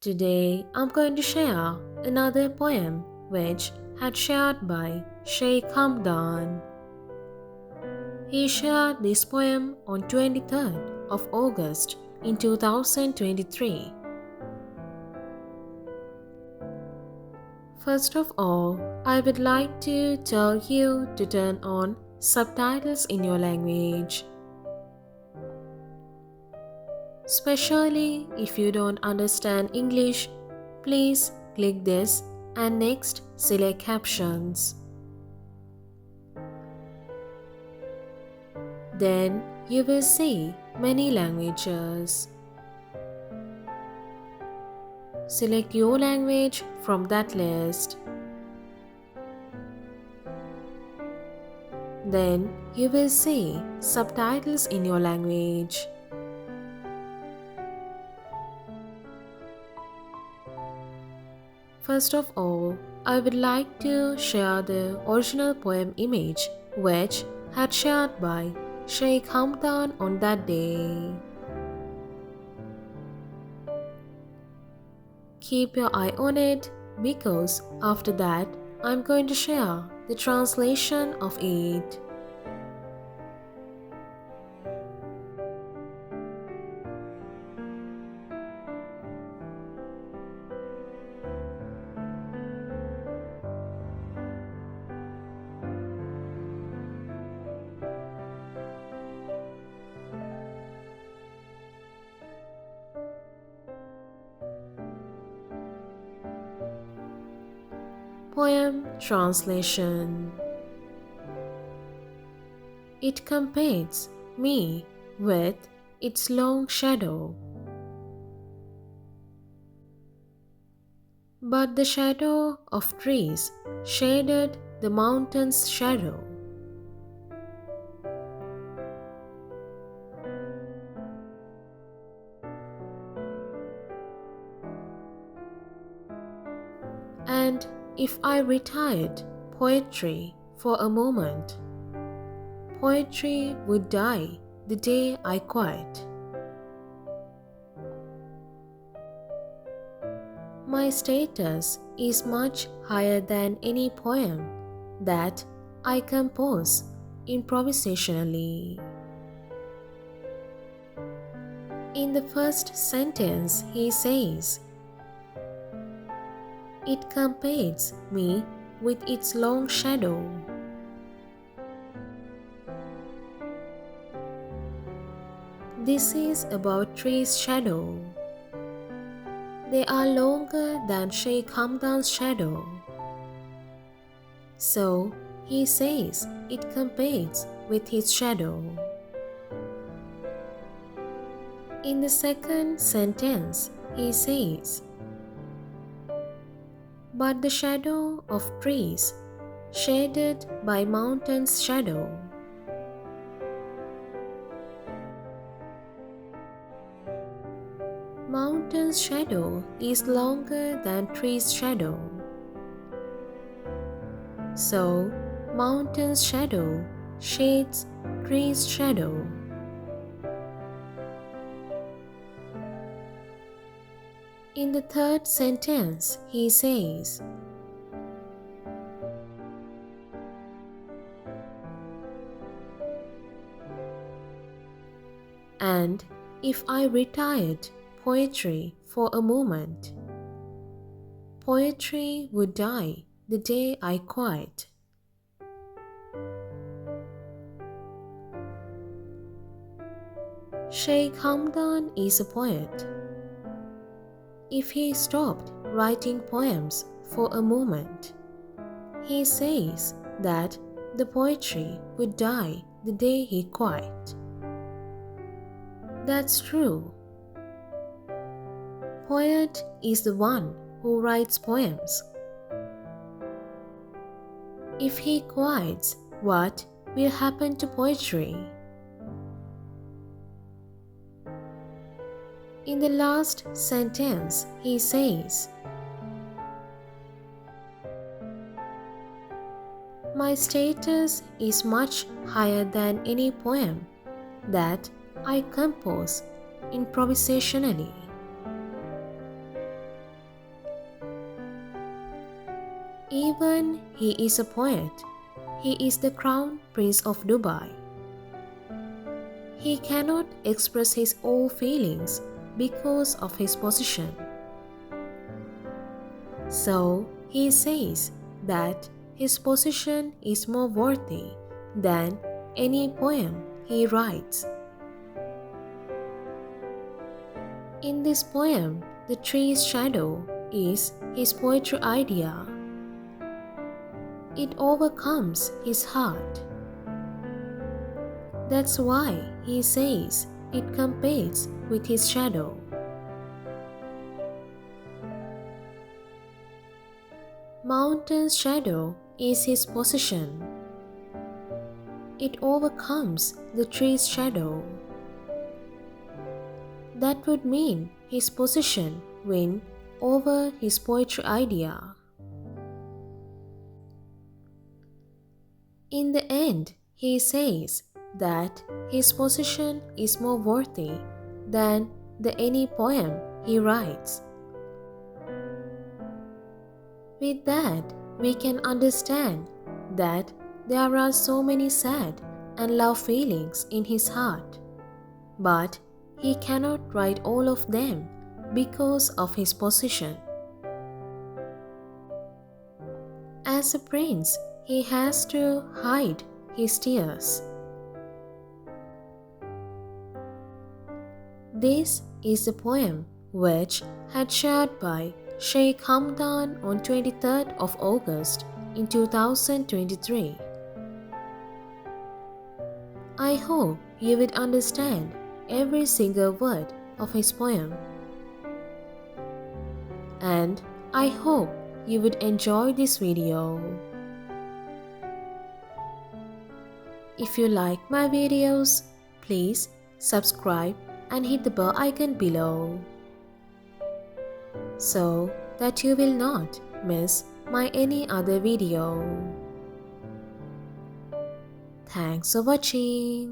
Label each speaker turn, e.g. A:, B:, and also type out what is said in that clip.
A: Today I'm going to share another poem which had shared by Sheikh Hamdan. He shared this poem on 23rd of August in 2023. First of all, I would like to tell you to turn on subtitles in your language. Especially if you don't understand English, please click this and next select captions. Then you will see many languages. Select your language from that list. Then you will see subtitles in your language. First of all, I would like to share the original poem image which had shared by Sheikh Hamdan on that day. Keep your eye on it because after that I'm going to share the translation of it. Poem translation. It compares me with its long shadow. But the shadow of trees shaded the mountain's shadow. And if I retired poetry for a moment, poetry would die the day I quit. My status is much higher than any poem that I compose improvisationally. In the first sentence, he says, "It compares me with its long shadow." This is about trees' shadow. They are longer than Sheikh Hamdan's shadow. So he says it compares with his shadow. In the second sentence, he says, "But the shadow of trees shaded by mountain's shadow." Mountain's shadow is longer than tree's shadow. So, mountain's shadow shades tree's shadow. In the third sentence, he says, "And if I retired poetry for a moment, poetry would die the day I quit." Sheikh Hamdan is a poet. If he stopped writing poems for a moment, he says that the poetry would die the day he quit. That's true. Poet is the one who writes poems. If he quits, what will happen to poetry? In the last sentence, he says, "My status is much higher than any poem that I compose improvisationally." Even he is a poet. He is the crown prince of Dubai. He cannot express his own feelings because of his position. So he says that his position is more worthy than any poem he writes. In this poem, the tree's shadow is his poetry idea. It overcomes his heart. That's why he says it competes with his shadow. Mountain's shadow is his position. It overcomes the tree's shadow. That would mean his position win over his poetry idea. In the end, he says that his position is more worthy than any poem he writes. With that, we can understand that there are so many sad and love feelings in his heart, but he cannot write all of them because of his position. As a prince, he has to hide his tears. This is the poem which had shared by Sheikh Hamdan on 23rd of August in 2023. I hope you would understand every single word of his poem. And I hope you would enjoy this video. If you like my videos, please subscribe and hit the bell icon below so that you will not miss my any other video. Thanks for watching.